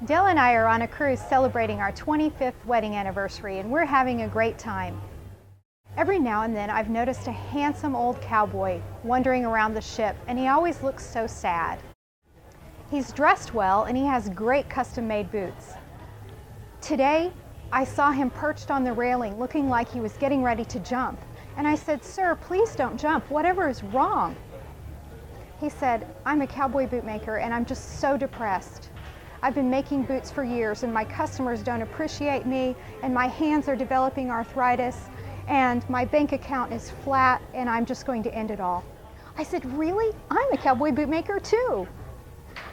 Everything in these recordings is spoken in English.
Dale and I are on a cruise celebrating our 25th wedding anniversary, and we're having a great time. Every now and then I've noticed a handsome old cowboy wandering around the ship, and he always looks so sad. He's dressed well and he has great custom-made boots. Today, I saw him perched on the railing looking like he was getting ready to jump. And I said, "Sir, please don't jump. Whatever is wrong?" He said, "I'm a cowboy boot maker and I'm just so depressed. I've been making boots for years and my customers don't appreciate me and my hands are developing arthritis and my bank account is flat and I'm just going to end it all." I said, "Really? I'm a cowboy boot maker too."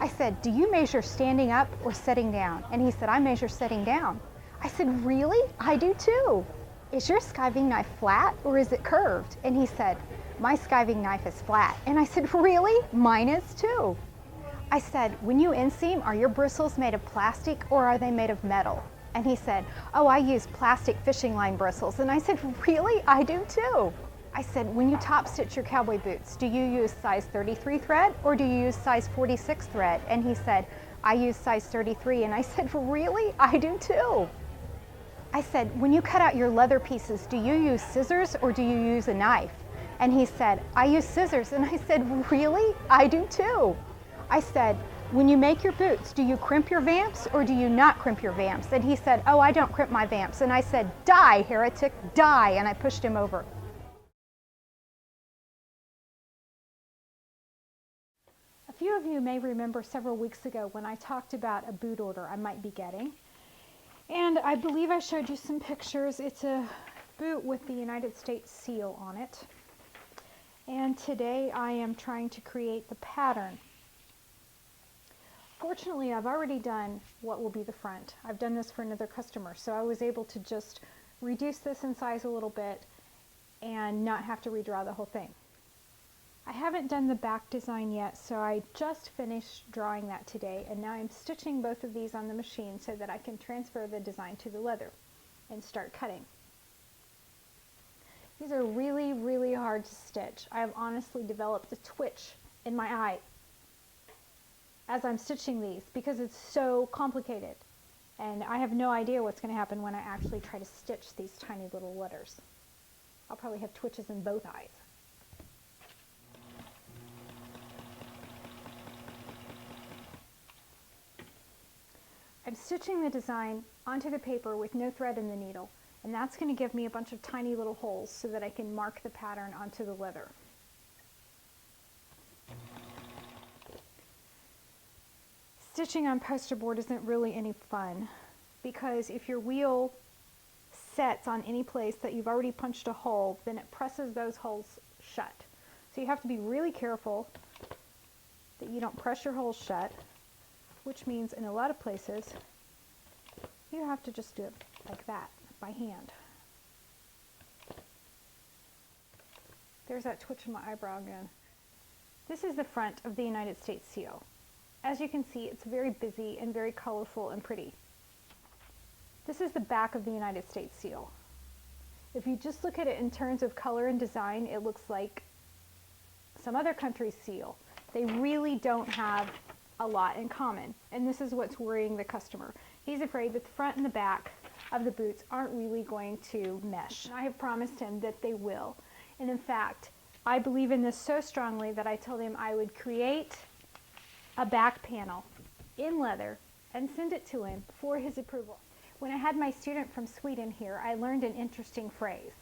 I said, "Do you measure standing up or sitting down?" And he said, "I measure sitting down." I said, "Really? I do too. Is your skiving knife flat or is it curved?" And he said, "My skiving knife is flat." And I said, "Really? Mine is too." I said, "When you inseam, are your bristles made of plastic or are they made of metal?" And he said, "Oh, I use plastic fishing line bristles." And I said, "Really? I do too." I said, "When you top stitch your cowboy boots, do you use size 33 thread or do you use size 46 thread?" And he said, "I use size 33. And I said, "Really? I do too." I said, "When you cut out your leather pieces, do you use scissors or do you use a knife?" And he said, "I use scissors." And I said, "Really? I do too." I said, "When you make your boots, do you crimp your vamps or do you not crimp your vamps?" And he said, "Oh, I don't crimp my vamps." And I said, "Die, heretic, die." And I pushed him over. A few of you may remember several weeks ago when I talked about a boot order I might be getting. And I believe I showed you some pictures. It's a boot with the United States seal on it. And today I am trying to create the pattern. Fortunately, I've already done what will be the front. I've done this for another customer, so I was able to just reduce this in size a little bit and not have to redraw the whole thing. I haven't done the back design yet, so I just finished drawing that today, and now I'm stitching both of these on the machine so that I can transfer the design to the leather and start cutting. These are really, really hard to stitch. I have honestly developed a twitch in my eye as I'm stitching these because it's so complicated, and I have no idea what's going to happen when I actually try to stitch these tiny little letters. I'll probably have twitches in both eyes. I'm stitching the design onto the paper with no thread in the needle, and that's going to give me a bunch of tiny little holes so that I can mark the pattern onto the leather. Stitching on poster board isn't really any fun because if your wheel sets on any place that you've already punched a hole, then it presses those holes shut. So you have to be really careful that you don't press your holes shut, which means in a lot of places you have to just do it like that by hand. There's that twitch in my eyebrow again. This is the front of the United States seal. As you can see, it's very busy and very colorful and pretty. This is the back of the United States seal. If you just look at it in terms of color and design, it looks like some other country's seal. They really don't have a lot in common, and this is what's worrying the customer. He's afraid that the front and the back of the boots aren't really going to mesh. I have promised him that they will, and in fact, I believe in this so strongly that I told him I would create a back panel in leather and send it to him for his approval. When I had my student from Sweden here, I learned an interesting phrase.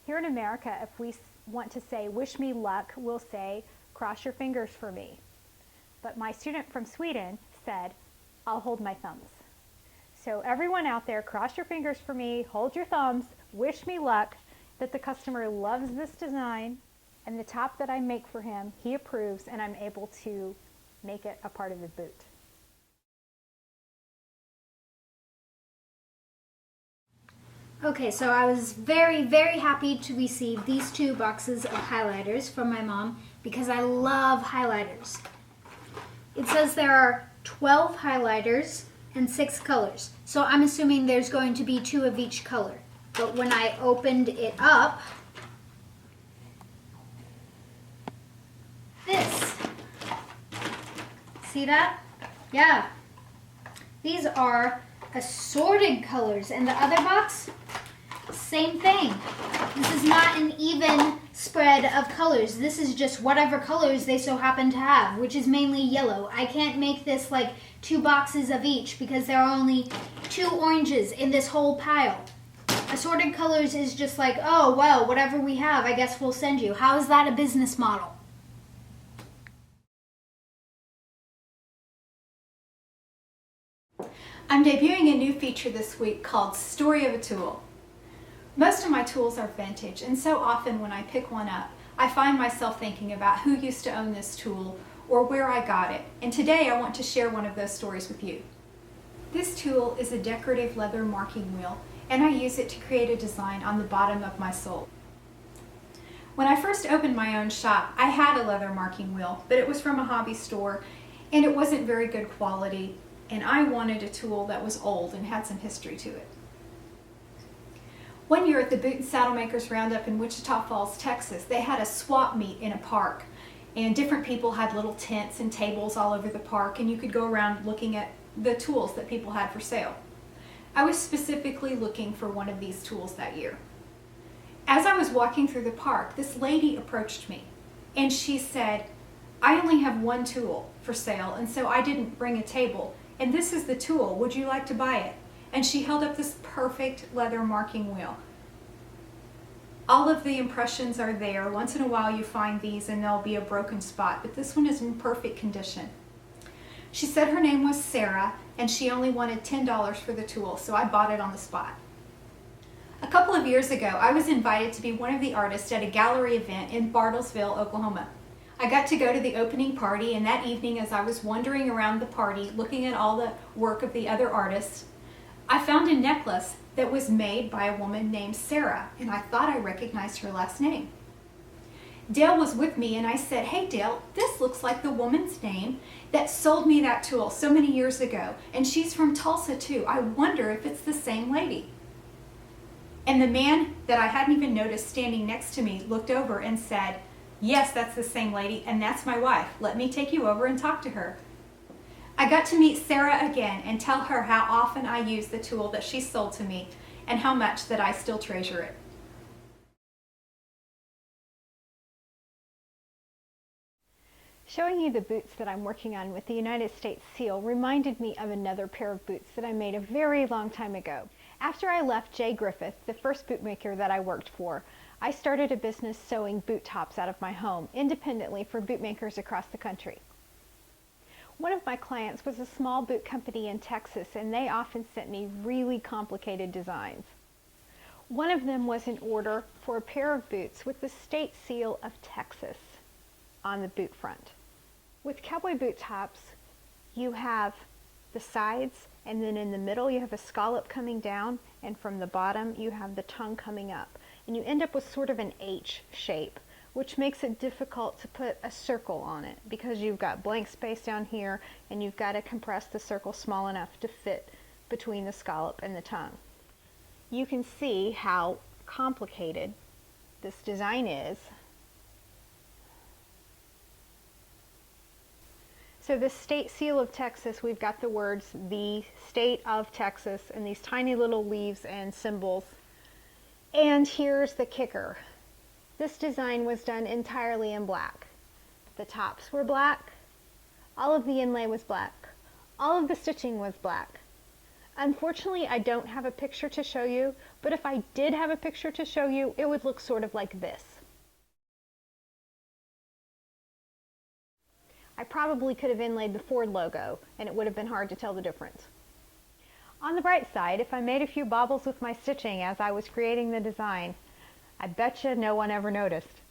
Here in America, if we want to say, "Wish me luck," we'll say, "Cross your fingers for me." But my student from Sweden said, "I'll hold my thumbs." So everyone out there, cross your fingers for me, hold your thumbs, wish me luck that the customer loves this design and the top that I make for him, he approves, and I'm able to make it a part of the boot. Okay, so I was very, very happy to receive these 2 boxes of highlighters from my mom because I love highlighters. It says there are 12 highlighters and 6 colors, so I'm assuming there's going to be 2 of each color. But when I opened it up, this, see that? Yeah, These are assorted colors, and the other box, same thing. This is not an even spread of colors. This is just whatever colors they so happen to have, which is mainly yellow. I can't make this like 2 boxes of each because there are only 2 oranges in this whole pile. Assorted colors is just like, oh, well, whatever we have, I guess we'll send you. How is that a business model? I'm debuting a new feature this week called Story of a Tool. Most of my tools are vintage, and so often when I pick one up, I find myself thinking about who used to own this tool or where I got it, and today I want to share one of those stories with you. This tool is a decorative leather marking wheel, and I use it to create a design on the bottom of my sole. When I first opened my own shop, I had a leather marking wheel, but it was from a hobby store, and it wasn't very good quality, and I wanted a tool that was old and had some history to it. One year at the Boot and Saddle Makers Roundup in Wichita Falls, Texas, they had a swap meet in a park, and different people had little tents and tables all over the park, and you could go around looking at the tools that people had for sale. I was specifically looking for one of these tools that year. As I was walking through the park, this lady approached me, and she said, "I only have one tool for sale, and so I didn't bring a table, and this is the tool. Would you like to buy it?" And she held up this perfect leather marking wheel. All of the impressions are there. Once in a while you find these and there'll be a broken spot, but this one is in perfect condition. She said her name was Sarah, and she only wanted $10 for the tool, so I bought it on the spot. A couple of years ago, I was invited to be one of the artists at a gallery event in Bartlesville, Oklahoma. I got to go to the opening party, and that evening as I was wandering around the party looking at all the work of the other artists, I found a necklace that was made by a woman named Sarah, and I thought I recognized her last name. Dale was with me, and I said, "Hey Dale, this looks like the woman's name that sold me that tool so many years ago, and she's from Tulsa too. I wonder if it's the same lady." And the man that I hadn't even noticed standing next to me looked over and said, "Yes, that's the same lady, and that's my wife. Let me take you over and talk to her." I got to meet Sarah again and tell her how often I use the tool that she sold to me and how much that I still treasure it. Showing you the boots that I'm working on with the United States seal reminded me of another pair of boots that I made a very long time ago. After I left J. Griffith, the first bootmaker that I worked for, I started a business sewing boot tops out of my home independently for bootmakers across the country. One of my clients was a small boot company in Texas, and they often sent me really complicated designs. One of them was an order for a pair of boots with the state seal of Texas on the boot front. With cowboy boot tops, you have the sides, and then in the middle you have a scallop coming down, and from the bottom you have the tongue coming up. And you end up with sort of an H shape, which makes it difficult to put a circle on it because you've got blank space down here and you've got to compress the circle small enough to fit between the scallop and the tongue. You can see how complicated this design is. So the state seal of Texas, we've got the words, "the state of Texas," and these tiny little leaves and symbols. And here's the kicker. This design was done entirely in black. The tops were black, all of the inlay was black, all of the stitching was black. Unfortunately, I don't have a picture to show you, but if I did have a picture to show you, it would look sort of like this. I probably could have inlaid the Ford logo, and it would have been hard to tell the difference. On the bright side, if I made a few bobbles with my stitching as I was creating the design, I bet you no one ever noticed.